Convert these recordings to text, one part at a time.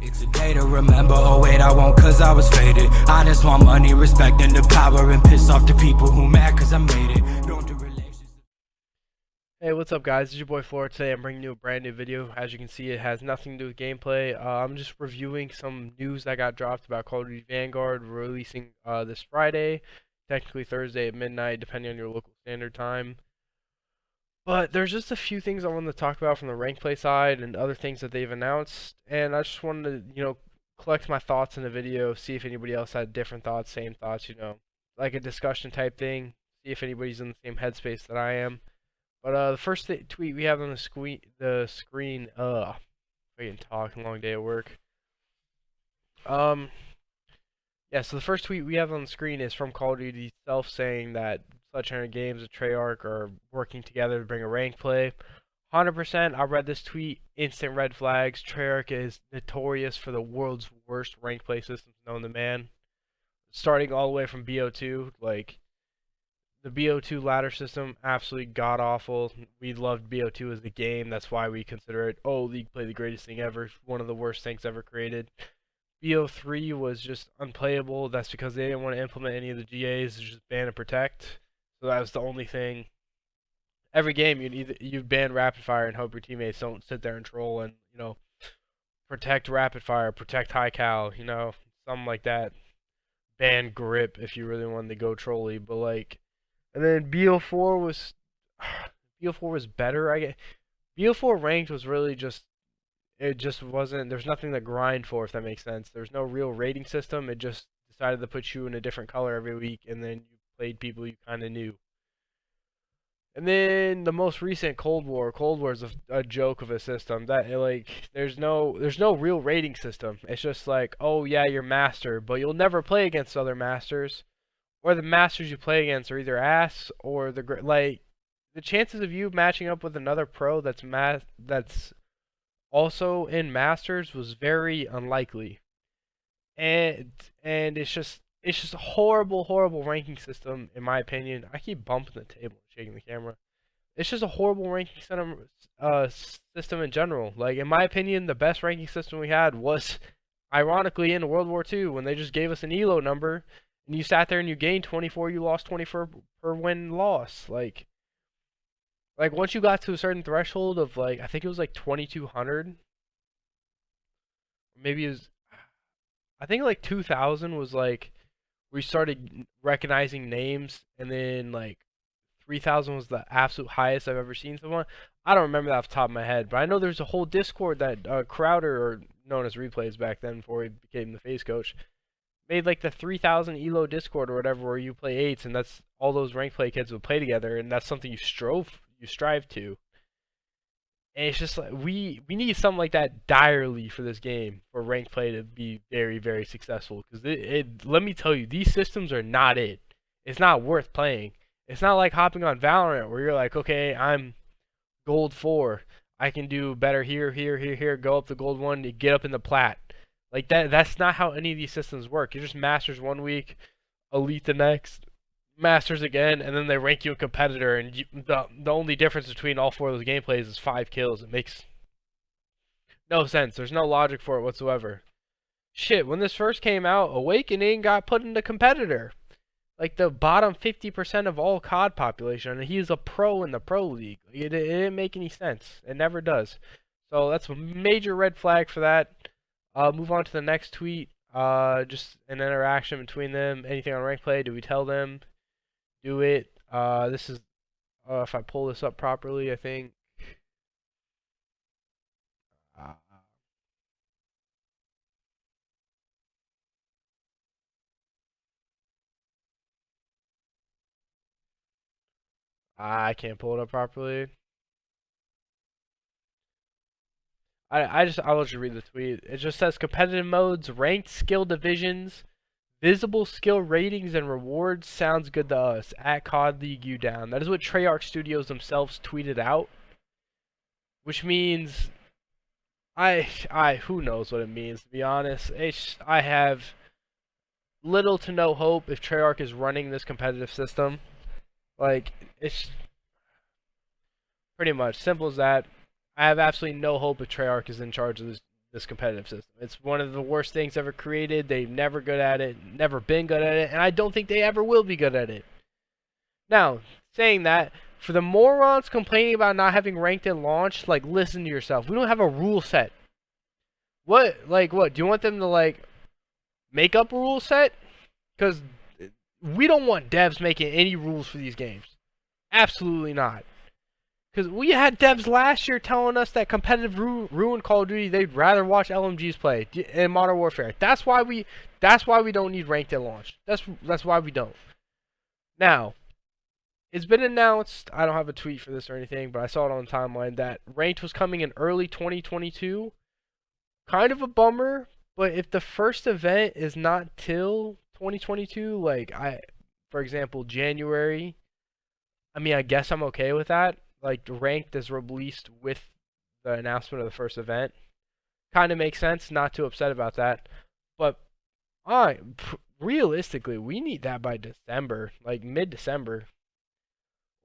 It's a day to remember, oh wait I won't cause I was faded. I just want money, respect and the power, and piss off the people who mad cause I made it. Don't do relations. Hey, what's up guys, it's your boy Flora. Today I'm bringing you a brand new video. As you can see, it has nothing to do with gameplay. I'm just reviewing some news that got dropped about Call of Duty Vanguard releasing this Friday, technically Thursday at midnight depending on your local standard time. But there's just a few things I wanted to talk about from the rank play side and other things that they've announced, and I just wanted to, collect my thoughts in the video, see if anybody else had different thoughts, same thoughts, like a discussion type thing, see if anybody's in the same headspace that I am. But the first tweet we have on the screen, I can talk, long day at work. Yeah, so the first tweet we have on the screen is from Call of Duty itself saying that Sledgehammer Games and Treyarch are working together to bring a rank play. 100%, I read this tweet, instant red flags. Treyarch is notorious for the world's worst rank play systems known to man. Starting all the way from BO2, like, the BO2 ladder system, absolutely god-awful. We loved BO2 as the game, that's why we consider it, League Play the greatest thing ever, one of the worst things ever created. BO3 was just unplayable. That's because they didn't want to implement any of the GAs, just ban and protect. So that was the only thing. Every game you ban rapid fire and hope your teammates don't sit there and troll and protect rapid fire, protect high cal, something like that. Ban grip if you really wanted to go trolly, but like, and then BO4 was better. I guess BO4 ranked was really just. It just wasn't, there's nothing to grind for, if that makes sense. There's no real rating system. It just decided to put you in a different color every week, and then you played people you kind of knew. And then the most recent Cold War is a joke of a system. That there's no real rating system. It's just like, oh yeah, you're master, but you'll never play against other masters, or the masters you play against are either ass or the chances of you matching up with another pro that's also in Masters was very unlikely, and it's just a horrible ranking system in my opinion. I keep bumping the table and shaking the camera. It's just a horrible ranking system in general. Like, in my opinion, the best ranking system we had was ironically in World War II, when they just gave us an elo number and you sat there and you gained 24, you lost 24 per win loss. Like, once you got to a certain threshold of, I think it was 2,200. Maybe it was, I think 2,000 was we started recognizing names, and then 3,000 was the absolute highest I've ever seen someone. I don't remember that off the top of my head, but I know there's a whole Discord that Crowder, or known as Replays back then before he became the face coach, made the 3,000 elo Discord or whatever, where you play 8s, and that's all those rank play kids would play together, and that's something you strive to. And it's just we need something like that direly for this game, for rank play to be very, very successful. Because let me tell you, these systems are not it. It's not worth playing. It's not like hopping on Valorant where you're like, okay, I'm gold 4, I can do better here, go up to gold 1 to get up in the plat. Like that's not how any of these systems work. You're just masters one week, elite the next, masters again, and then they rank you a competitor, and the only difference between all 4 of those gameplays is 5 kills. It makes no sense. There's no logic for it whatsoever. Shit, when this first came out, Awakening got put into competitor. Like the bottom 50% of all COD population, and he's a pro in the pro league. It didn't make any sense. It never does. So that's a major red flag for that. Move on to the next tweet. Just an interaction between them. Anything on rank play? Do we tell them? Do it. This is, if I pull this up properly, I think. I can't pull it up properly. I'll let you read the tweet. It just says competitive modes, ranked skill divisions, visible skill ratings and rewards. Sounds good to us. At COD League you down. That is what Treyarch Studios themselves tweeted out. Which means who knows what it means, to be honest. I have little to no hope if Treyarch is running this competitive system. It's pretty much simple as that. I have absolutely no hope if Treyarch is in charge of this competitive system. It's one of the worst things ever created. They've never good at it, never been good at it, and I don't think they ever will be good at it. Now, saying that, for the morons complaining about not having ranked and launched, like, listen to yourself. We don't have a rule set. What? Do you want them to, like, make up a rule set? Because we don't want devs making any rules for these games. Absolutely not. Because we had devs last year telling us that competitive ruined Call of Duty. They'd rather watch LMGs play in Modern Warfare. That's why we don't need ranked and launched. That's why we don't. Now, it's been announced. I don't have a tweet for this or anything, but I saw it on the timeline that ranked was coming in early 2022. Kind of a bummer, but if the first event is not till 2022, for example, January, I mean, I guess I'm okay with that. Like, ranked is released with the announcement of the first event. Kind of makes sense, not too upset about that. But realistically, we need that by December, like mid-December.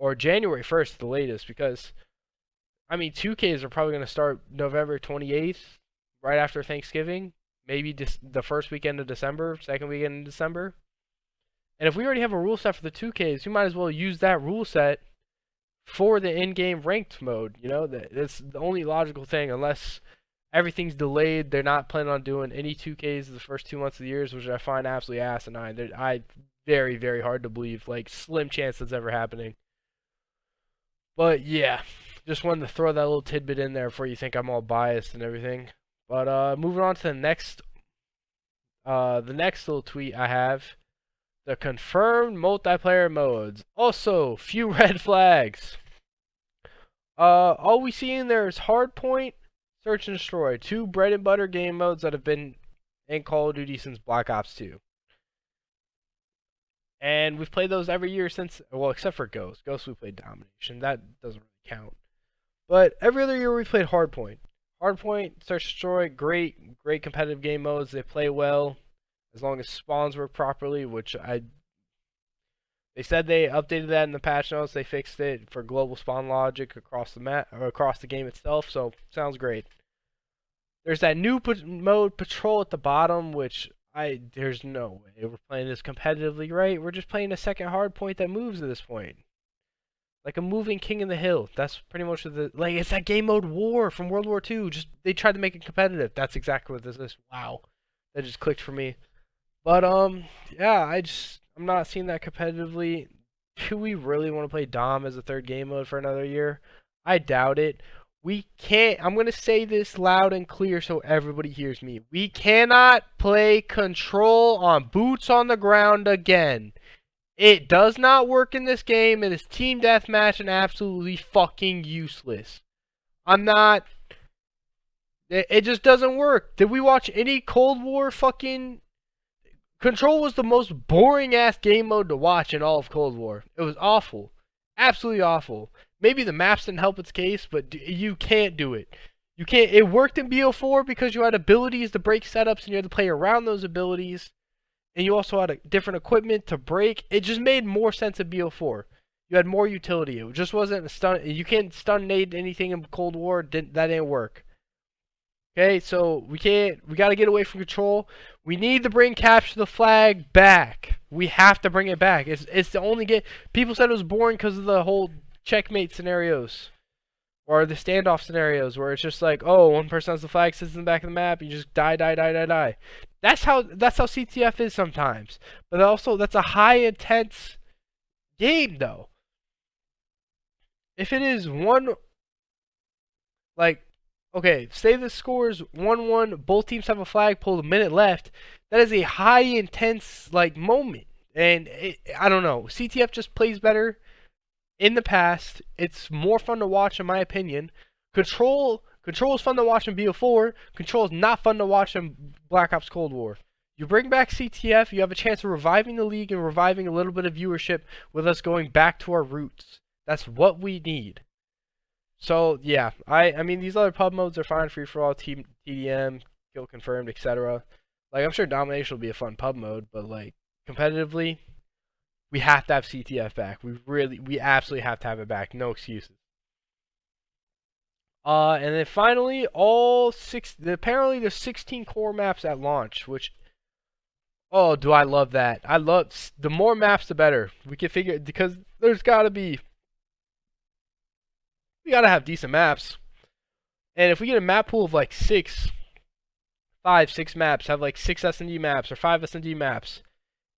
Or January 1st, the latest, because, I mean, 2Ks are probably going to start November 28th, right after Thanksgiving. Maybe the first weekend of December, second weekend of December. And if we already have a rule set for the 2Ks, we might as well use that rule set for the in-game ranked mode. You know, that's the only logical thing, unless everything's delayed. They're not planning on doing any 2Ks the first 2 months of the year, which I find absolutely asinine. Very, very hard to believe. Like, slim chance that's ever happening. But yeah, just wanted to throw that little tidbit in there before you think I'm all biased and everything. But moving on to the next little tweet I have. The confirmed multiplayer modes. Also, few red flags. All we see in there is Hardpoint, Search and Destroy. 2 bread and butter game modes that have been in Call of Duty since Black Ops 2. And we've played those every year since, well, except for Ghost. Ghost we played Domination. That doesn't really count. But every other year we played Hardpoint. Hardpoint, Search and Destroy, great competitive game modes. They play well as long as spawns work properly, which they said they updated that in the patch notes. They fixed it for global spawn logic across the map or across the game itself. So sounds great. There's that new mode, Patrol, at the bottom, which there's no way we're playing this competitively, right? We're just playing a second Hardpoint that moves at this point, like a moving King in the Hill. That's pretty much it's that game mode War from World War II. Just they tried to make it competitive. That's exactly what this is. Wow, that just clicked for me. But yeah, I'm not seeing that competitively. Do we really want to play Dom as a third game mode for another year? I doubt it. We can't. I'm going to say this loud and clear so everybody hears me. We cannot play Control on boots on the ground again. It does not work in this game. It is team deathmatch and absolutely fucking useless. It just doesn't work. Did we watch any Cold War fucking... Control was the most boring ass game mode to watch in all of Cold War. It was awful. Absolutely awful. Maybe the maps didn't help its case, but you can't do it. You can't. It worked in BO4 because you had abilities to break setups and you had to play around those abilities. And you also had different equipment to break. It just made more sense in BO4. You had more utility. It just wasn't a stun. You can't stun nade anything in Cold War. That didn't work. Okay, so we got to get away from Control. We need to bring Capture the Flag back. We have to bring it back. It's the only game. People said it was boring because of the whole checkmate scenarios. Or the standoff scenarios where it's just like, oh, one person has the flag, sits in the back of the map, you just die. That's how CTF is sometimes. But also, that's a high intense game, though. If it is okay, say the score is 1-1, both teams have a flag, pulled a minute left. That is a high intense moment. And I don't know. CTF just plays better in the past. It's more fun to watch in my opinion. Control is fun to watch in BO4. Control is not fun to watch in Black Ops Cold War. You bring back CTF, you have a chance of reviving the league and reviving a little bit of viewership with us going back to our roots. That's what we need. So yeah, I mean these other pub modes are fine, free for all, TDM, kill confirmed, etc. Like I'm sure Domination will be a fun pub mode, but like competitively, we have to have CTF back. We absolutely have to have it back. No excuses. And then finally, all six. Apparently, there's 16 core maps at launch, which, oh, do I love that? I love the more maps, the better. We can figure because there's gotta be, we gotta have decent maps. And if we get a map pool of like 6 maps, have like 6 S&D maps or 5 S&D maps,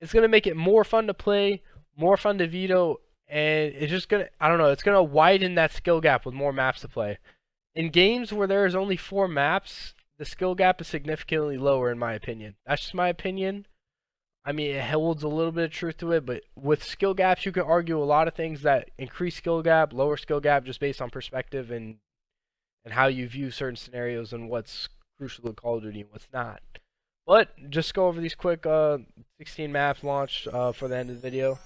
it's gonna make it more fun to play, more fun to veto, and it's just gonna, I don't know, it's gonna widen that skill gap with more maps to play. In games where there is only 4 maps, the skill gap is significantly lower, in my opinion. That's just my opinion. I mean, it holds a little bit of truth to it, but with skill gaps, you can argue a lot of things that increase skill gap, lower skill gap, just based on perspective and how you view certain scenarios and what's crucial to Call of Duty and what's not. But just go over these quick 16 maps launched for the end of the video.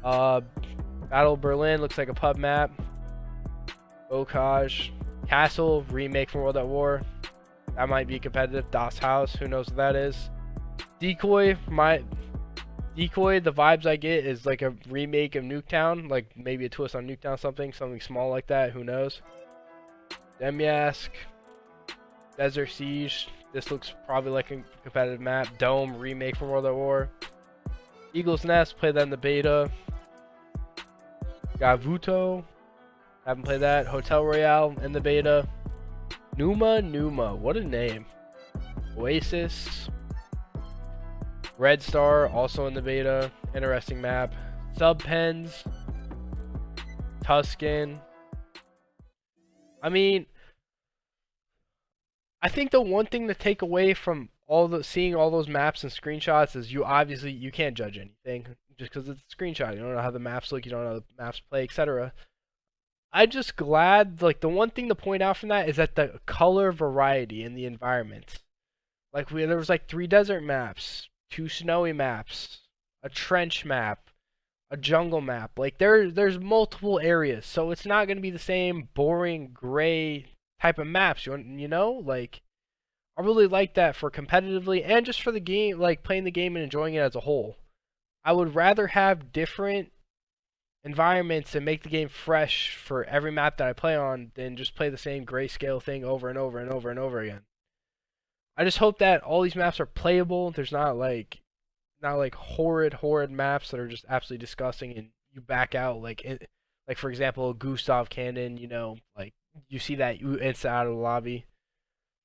Battle of Berlin looks like a pub map. Bocage. Castle, remake from World at War. That might be competitive. Das Haus, who knows what that is. Decoy, the vibes I get is like a remake of Nuketown, like maybe a twist on Nuketown, something small like that, who knows. Demyask, Desert Siege, this looks probably like a competitive map. Dome, remake from World at War. Eagle's Nest, played that in the beta. Gavuto, haven't played that. Hotel Royale in the beta. Numa, what a name. Oasis. Red Star, also in the beta. Interesting map. Subpens. Tuscan. I mean, I think the one thing to take away from seeing all those maps and screenshots is you can't judge anything just because it's a screenshot. You don't know how the maps look, you don't know how the maps play, etc. I'm just glad, like, the one thing to point out from that is that the color variety in the environment. Like, there was like 3 desert maps, 2 snowy maps, a trench map, a jungle map. Like, there's multiple areas, so it's not going to be the same boring gray type of maps, you know? Like, I really like that for competitively and just for the game, like, playing the game and enjoying it as a whole. I would rather have different environments and make the game fresh for every map that I play on than just play the same grayscale thing over and over and over and over again. I just hope that all these maps are playable. There's not like horrid maps that are just absolutely disgusting and you back out like for example Gustav Cannon, you know, like you see that you instant out of the lobby.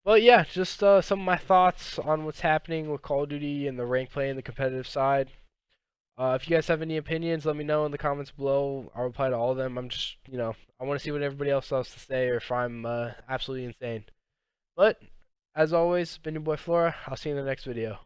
But yeah, just some of my thoughts on what's happening with Call of Duty and the rank play and the competitive side. If you guys have any opinions, let me know in the comments below. I'll reply to all of them. I'm just, you know, I want to see what everybody else has to say or if I'm absolutely insane. But, as always, been your boy Flora. I'll see you in the next video.